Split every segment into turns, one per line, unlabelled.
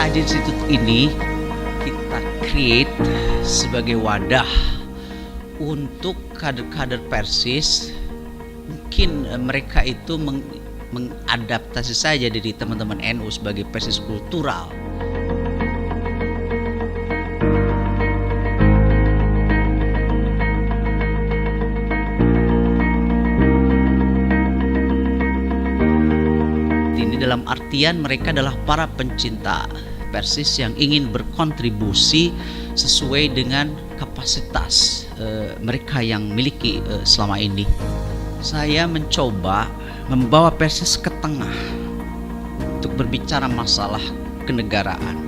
Saja Institute ini kita create sebagai wadah untuk kader-kader Persis. Mungkin mereka itu mengadaptasi saja diri teman-teman NU sebagai Persis kultural. Ini dalam artian mereka adalah para pencinta Persis yang ingin berkontribusi sesuai dengan kapasitas mereka yang miliki selama ini. Saya mencoba membawa Persis ke tengah untuk berbicara masalah kenegaraan.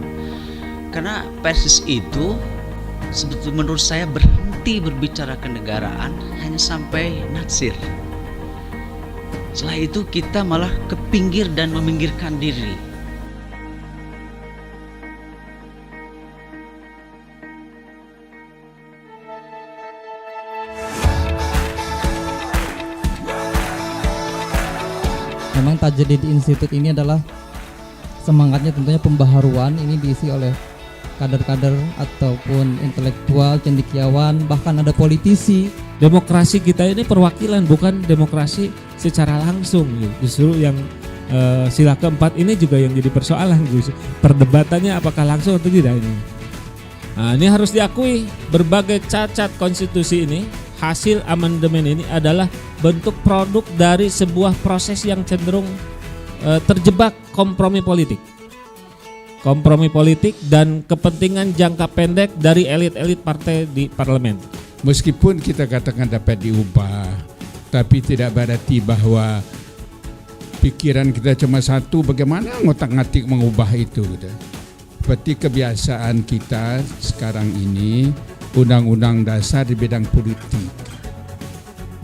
Karena Persis itu sebetulnya menurut saya berhenti berbicara kenegaraan hanya sampai natsir. Setelah itu kita malah ke pinggir dan meminggirkan diri.
Memang Tajdid Institute ini adalah semangatnya tentunya pembaharuan, ini diisi oleh kader-kader ataupun intelektual, cendekiawan, bahkan ada politisi.
Demokrasi kita ini perwakilan, bukan demokrasi secara langsung. Justru yang sila keempat ini juga yang jadi persoalan. Perdebatannya apakah langsung atau tidak ini. Nah, ini harus diakui, berbagai cacat konstitusi ini, hasil amandemen ini adalah bentuk produk dari sebuah proses yang cenderung terjebak kompromi politik. Kompromi politik dan kepentingan jangka pendek dari elit-elit partai di parlemen.
Meskipun kita katakan dapat diubah, tapi tidak berarti bahwa pikiran kita cuma satu, bagaimana ngotak-ngatik mengubah itu gitu. Seperti kebiasaan kita sekarang ini, undang-undang dasar di bidang politik.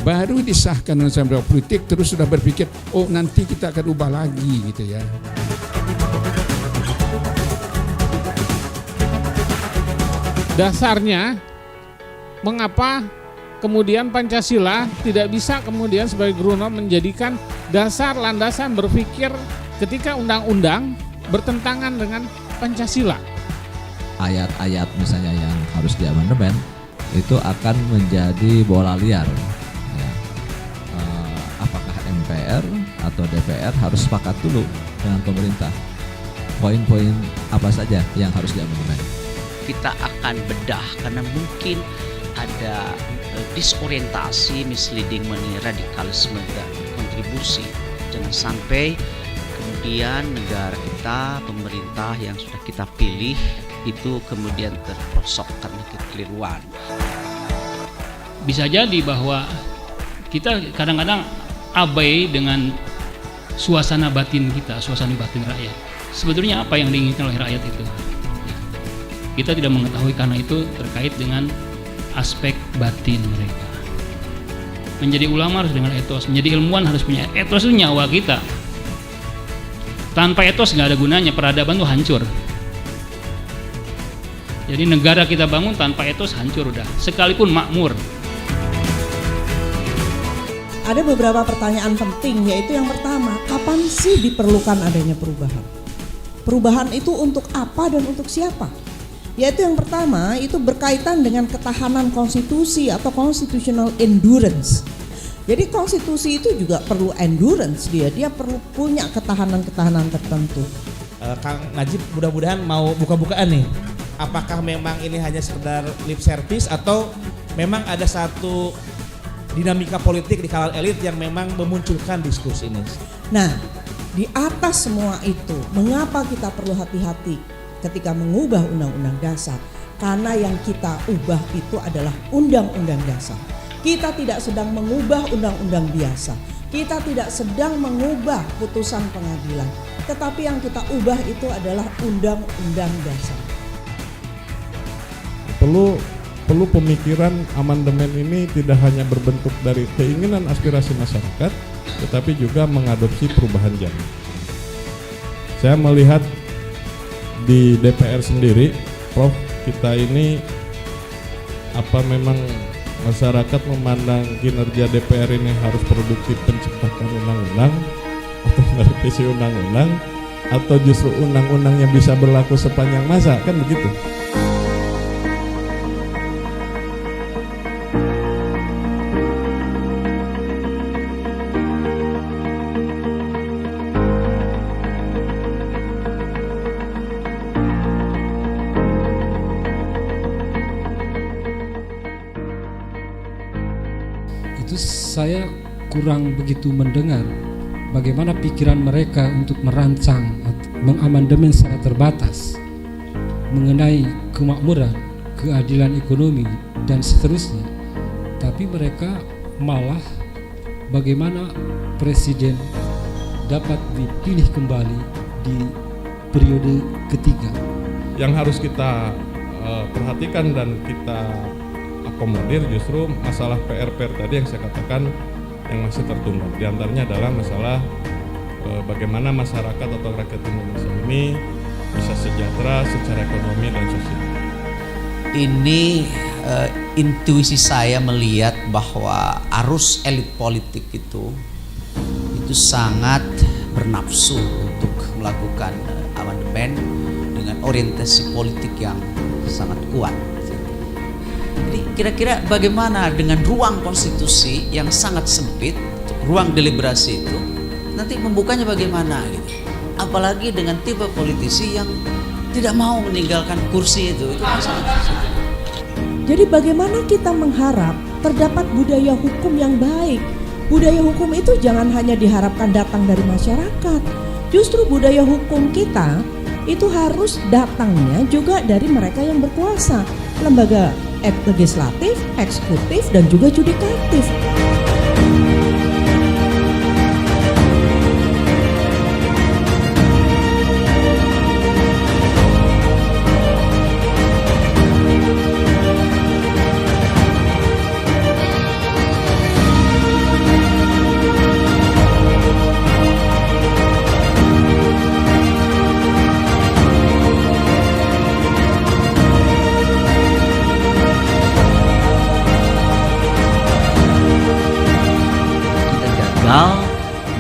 Baru disahkan undang-undang bidang politik, terus sudah berpikir, oh nanti kita akan ubah lagi gitu ya.
Dasarnya, mengapa kemudian Pancasila tidak bisa kemudian sebagai guru norm menjadikan dasar landasan berpikir ketika undang-undang bertentangan dengan Pancasila?
Ayat-ayat misalnya yang harus diamandemen itu akan menjadi bola liar. Ya. Apakah MPR atau DPR harus sepakat dulu dengan pemerintah? Poin-poin apa saja yang harus diamandemen?
Kita akan bedah karena mungkin ada disorientasi, misleading mengenai radikalisme dan kontribusi. Jangan sampai kemudian negara kita, pemerintah yang sudah kita pilih itu kemudian terperosok karena kekeliruan.
Bisa jadi bahwa kita kadang-kadang abai dengan suasana batin kita, suasana batin rakyat. Sebetulnya apa yang diinginkan oleh rakyat itu? Kita tidak mengetahui karena itu terkait dengan aspek batin mereka. Menjadi ulama harus dengan etos, menjadi ilmuwan harus punya etos, itu nyawa kita. Tanpa etos nggak ada gunanya, peradaban itu hancur. Jadi negara kita bangun tanpa etos hancur udah, sekalipun makmur.
Ada beberapa pertanyaan penting, yaitu yang pertama, kapan sih diperlukan adanya perubahan? Perubahan itu untuk apa dan untuk siapa? Yaitu yang pertama itu berkaitan dengan ketahanan konstitusi atau constitutional endurance. Jadi konstitusi itu juga perlu endurance, dia perlu punya ketahanan-ketahanan tertentu.
Kang Najib mudah-mudahan mau buka-bukaan nih. Apakah memang ini hanya sekedar lip service atau memang ada satu dinamika politik di kalangan elit yang memang memunculkan diskurs ini?
Nah, di atas semua itu, mengapa kita perlu hati-hati ketika mengubah undang-undang dasar? Karena yang kita ubah itu adalah undang-undang dasar. Kita tidak sedang mengubah undang-undang biasa. Kita tidak sedang mengubah putusan pengadilan. Tetapi yang kita ubah itu adalah undang-undang dasar.
Perlu pemikiran amandemen ini tidak hanya berbentuk dari keinginan aspirasi masyarakat, tetapi juga mengadopsi perubahan zaman. Saya melihat di DPR sendiri, Prof, kita ini apa memang masyarakat memandang kinerja DPR ini harus produktif penciptakan undang-undang atau merevisi undang-undang, atau justru undang-undangnya bisa berlaku sepanjang masa, kan begitu.
Itu saya kurang begitu mendengar bagaimana pikiran mereka untuk merancang atau mengamandemen secara terbatas mengenai kemakmuran, keadilan ekonomi, dan seterusnya. Tapi mereka malah bagaimana presiden dapat dipilih kembali di periode ketiga.
Yang harus kita perhatikan dan kita akomodir justru masalah PR-PR tadi yang saya katakan yang masih tertunda. Di antaranya adalah masalah bagaimana masyarakat atau rakyat Indonesia ini bisa sejahtera secara ekonomi dan sosial.
Ini intuisi saya melihat bahwa arus elit politik itu sangat bernafsu untuk melakukan amandemen dengan orientasi politik yang sangat kuat. Jadi kira-kira bagaimana dengan ruang konstitusi yang sangat sempit, ruang deliberasi itu, nanti membukanya bagaimana gitu. Apalagi dengan tipe politisi yang tidak mau meninggalkan kursi itu sangat sempit.
Jadi bagaimana kita mengharap terdapat budaya hukum yang baik? Budaya hukum itu jangan hanya diharapkan datang dari masyarakat. Justru budaya hukum kita itu harus datangnya juga dari mereka yang berkuasa. Lembaga legislatif, eksekutif, dan juga yudikatif.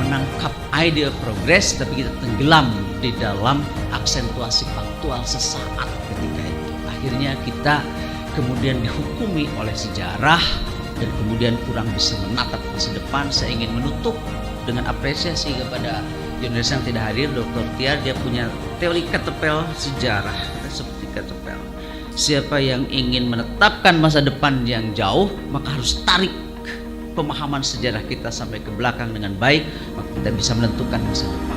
Menangkap ide progres, tapi kita tenggelam di dalam aksentuasi faktual sesaat ketika itu. Akhirnya kita kemudian dihukumi oleh sejarah dan kemudian kurang bisa menatap masa depan. Saya ingin menutup dengan apresiasi kepada jurnalis yang tidak hadir, Dr. Tiar. Dia punya teori ketepel sejarah, seperti ketepel. Siapa yang ingin menetapkan masa depan yang jauh, maka harus tarik pemahaman sejarah kita sampai ke belakang dengan baik, maka kita bisa menentukan masa depan.